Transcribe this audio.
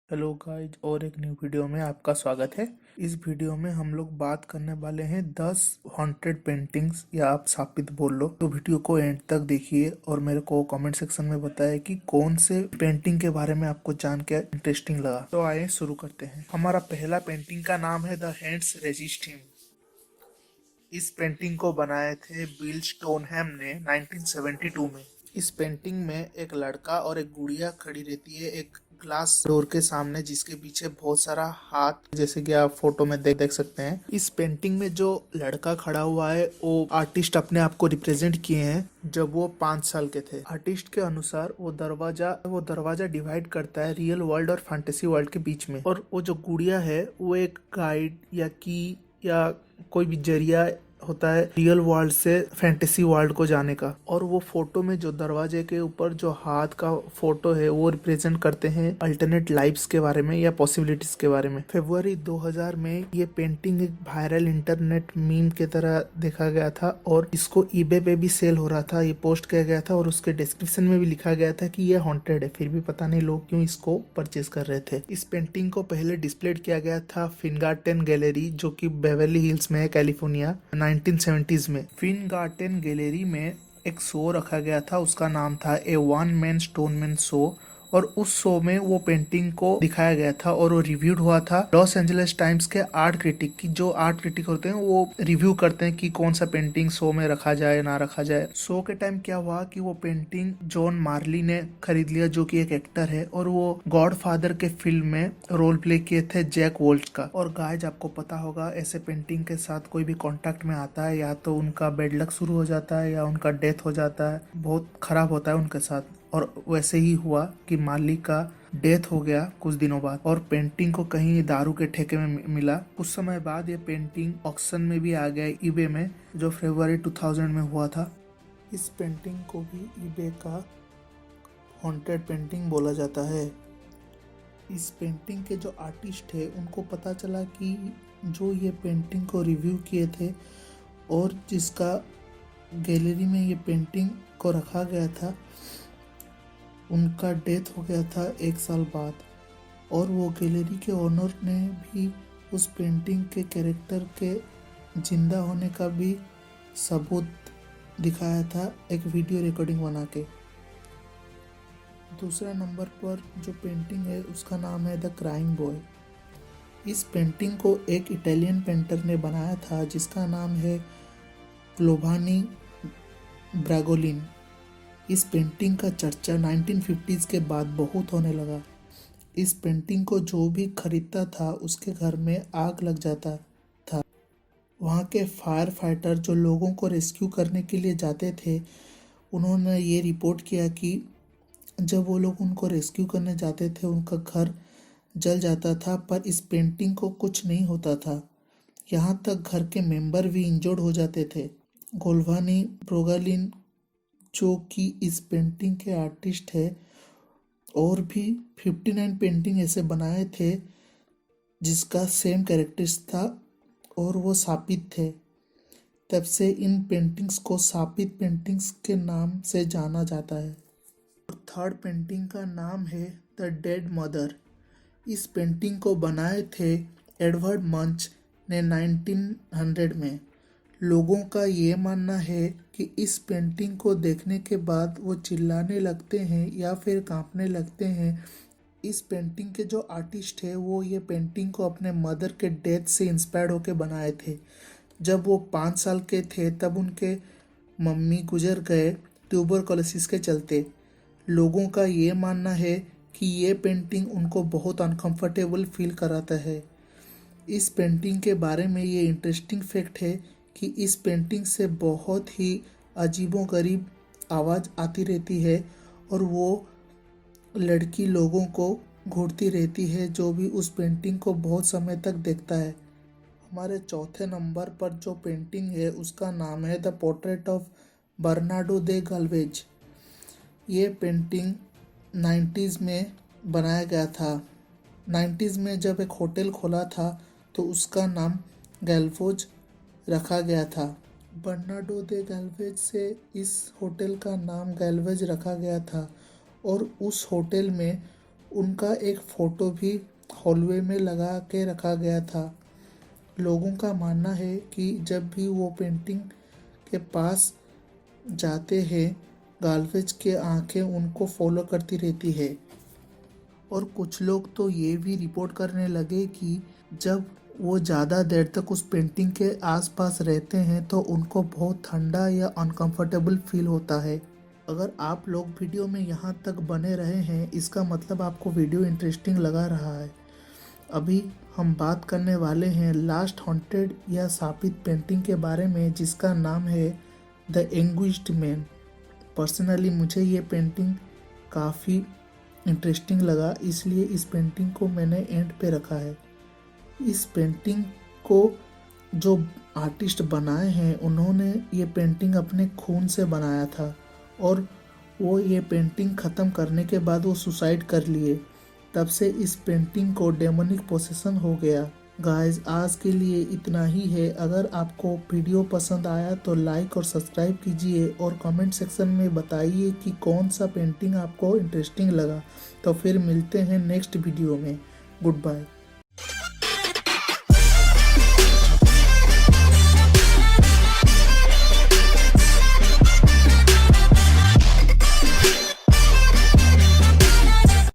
Hello guys, और एक new video में आपका स्वागत है। इस वीडियो में हम लोग बात करने वाले हैं 10 हॉन्टेड पेंटिंग्स, या आप शापित बोल लो। तो वीडियो को एंड तक देखिए और मेरे को कमेंट सेक्शन में बताएं कि कौन से पेंटिंग के बारे में आपको जान के इंटरेस्टिंग लगा। तो आइए शुरू करते हैं। हमारा पहला पेंटिंग का नाम है द हैंड्स रेजिस्ट हिम। इस पेंटिंग को बनाए थे बिल स्टोनहैम ने 1972 में। इस पेंटिंग में एक लड़का और एक गुड़िया खड़ी रहती है एक ग्लास डोर के सामने, जिसके पीछे बहुत सारा हाथ, जैसे कि आप फोटो में देख सकते हैं। इस पेंटिंग में जो लड़का खड़ा हुआ है वो आर्टिस्ट अपने आप को रिप्रेजेंट किए हैं जब वो 5 साल के थे। आर्टिस्ट के अनुसार वो दरवाजा डिवाइड करता है रियल वर्ल्ड और फैंटेसी वर्ल्ड के बीच में, और वो जो गुड़िया है वो एक गाइड या की या कोई भी जरिया होता है रियल वर्ल्ड से फैंटेसी वर्ल्ड को जाने का। और वो फोटो में जो दरवाजे के ऊपर जो हाथ का फोटो है वो रिप्रेजेंट करते हैं अल्टरनेट लाइफ्स के बारे में या पॉसिबिलिटीज के बारे में। फरवरी 2000 में ये पेंटिंग एक वायरल इंटरनेट मीम के तरह देखा गया था और इसको ईबे पे भी सेल हो रहा था। ये पोस्ट किया गया था और उसके डिस्क्रिप्शन में भी लिखा गया था कि ये हॉन्टेड है, फिर भी पता नहीं लोग क्यों इसको परचेज कर रहे थे। इस पेंटिंग को पहले डिस्प्ले किया गया था फिनगार्टेन गैलरी, जो कि बेवर्ली हिल्स में है, कैलिफोर्निया, 1970s में। फिनगार्टेन गैलरी में एक शो रखा गया था, उसका नाम था ए वन मैन स्टोनमैन शो, और उस शो में वो पेंटिंग को दिखाया गया था और वो रिव्यूड हुआ था लॉस एंजलिस टाइम्स के आर्ट क्रिटिक की। जो आर्ट क्रिटिक होते हैं वो रिव्यू करते हैं कि कौन सा पेंटिंग शो में रखा जाए ना रखा जाए। शो के टाइम क्या हुआ कि वो पेंटिंग जॉन मार्ली ने खरीद लिया, जो कि एक एक्टर है, और वो गॉड फादर के फिल्म में रोल प्ले किए थे जैक वोल्ट का। और गाइज, आपको पता होगा ऐसे पेंटिंग के साथ कोई भी कांटेक्ट में आता है या तो उनका बेड लक शुरू हो जाता है या उनका डेथ हो जाता है, बहुत खराब होता है उनके साथ। और वैसे ही हुआ कि मालिक का डेथ हो गया कुछ दिनों बाद, और पेंटिंग को कहीं दारू के ठेके में मिला। कुछ समय बाद ये पेंटिंग ऑक्शन में भी आ गया ईबे में, जो फरवरी 2000 में हुआ था। इस पेंटिंग को भी ईबे का हॉन्टेड पेंटिंग बोला जाता है। इस पेंटिंग के जो आर्टिस्ट है उनको पता चला कि जो ये पेंटिंग को रिव्यू किए थे और जिसका गैलरी में ये पेंटिंग को रखा गया था, उनका डेथ हो गया था 1 साल बाद। और वो गैलरी के ओनर ने भी उस पेंटिंग के कैरेक्टर के जिंदा होने का भी सबूत दिखाया था, एक वीडियो रिकॉर्डिंग बना के। दूसरा नंबर पर जो पेंटिंग है उसका नाम है द क्राइंग बॉय। इस पेंटिंग को एक इटालियन पेंटर ने बनाया था जिसका नाम है ग्लोबानी ब्रागोलिन। इस पेंटिंग का चर्चा 1950s के बाद बहुत होने लगा। इस पेंटिंग को जो भी खरीदता था उसके घर में आग लग जाता था। वहाँ के फायर फाइटर जो लोगों को रेस्क्यू करने के लिए जाते थे, उन्होंने ये रिपोर्ट किया कि जब वो लोग उनको रेस्क्यू करने जाते थे उनका घर जल जाता था, पर इस पेंटिंग को कुछ नहीं होता था। यहाँ तक घर के मेंबर भी इंजर्ड हो जाते थे। गोल्वानी ब्रोगालिन, जो कि इस पेंटिंग के आर्टिस्ट है, और भी 59 पेंटिंग ऐसे बनाए थे जिसका सेम कैरेक्टर्स था और वो शापित थे। तब से इन पेंटिंग्स को शापित पेंटिंग्स के नाम से जाना जाता है। थर्ड पेंटिंग का नाम है द डेड मदर। इस पेंटिंग को बनाए थे एडवर्ड मंच ने 1900 में। लोगों का ये मानना है कि इस पेंटिंग को देखने के बाद वो चिल्लाने लगते हैं या फिर कांपने लगते हैं। इस पेंटिंग के जो आर्टिस्ट है वो ये पेंटिंग को अपने मदर के डेथ से इंस्पायर्ड होकर बनाए थे। जब वो 5 साल के थे तब उनके मम्मी गुजर गए ट्यूबरकुलोसिस के चलते। लोगों का ये मानना है कि ये पेंटिंग उनको बहुत अनकंफर्टेबल फील कराता है। इस पेंटिंग के बारे में ये इंटरेस्टिंग फैक्ट है कि इस पेंटिंग से बहुत ही अजीबोगरीब आवाज़ आती रहती है और वो लड़की लोगों को घूरती रहती है जो भी उस पेंटिंग को बहुत समय तक देखता है। हमारे चौथे नंबर पर जो पेंटिंग है उसका नाम है द पोर्ट्रेट ऑफ बर्नार्डो दे गाल्वेज। ये पेंटिंग 90s में बनाया गया था। 90s में जब एक होटल खोला था तो उसका नाम गैल्वेज रखा गया था। बर्नार्डो दे गैल्वेज से इस होटल का नाम गैल्वेज रखा गया था, और उस होटल में उनका एक फ़ोटो भी हॉलवे में लगा के रखा गया था। लोगों का मानना है कि जब भी वो पेंटिंग के पास जाते हैं, गाल्वेज की आंखें उनको फॉलो करती रहती है। और कुछ लोग तो ये भी रिपोर्ट करने लगे कि जब वो ज़्यादा देर तक उस पेंटिंग के आसपास रहते हैं तो उनको बहुत ठंडा या अनकंफर्टेबल फील होता है। अगर आप लोग वीडियो में यहाँ तक बने रहे हैं, इसका मतलब आपको वीडियो इंटरेस्टिंग लगा रहा है। अभी हम बात करने वाले हैं लास्ट हॉन्टेड या शापित पेंटिंग के बारे में, जिसका नाम है द एंग्विश्ड मैन। पर्सनली मुझे ये पेंटिंग काफ़ी इंटरेस्टिंग लगा, इसलिए इस पेंटिंग को मैंने एंड पे रखा है। इस पेंटिंग को जो आर्टिस्ट बनाए हैं, उन्होंने ये पेंटिंग अपने खून से बनाया था और वो ये पेंटिंग ख़त्म करने के बाद वो सुसाइड कर लिए। तब से इस पेंटिंग को डेमोनिक पोसेसन हो गया। गाइस, आज के लिए इतना ही है। अगर आपको वीडियो पसंद आया तो लाइक और सब्सक्राइब कीजिए और कमेंट सेक्शन में बताइए कि कौन सा पेंटिंग आपको इंटरेस्टिंग लगा। तो फिर मिलते हैं नेक्स्ट वीडियो में। Good bye.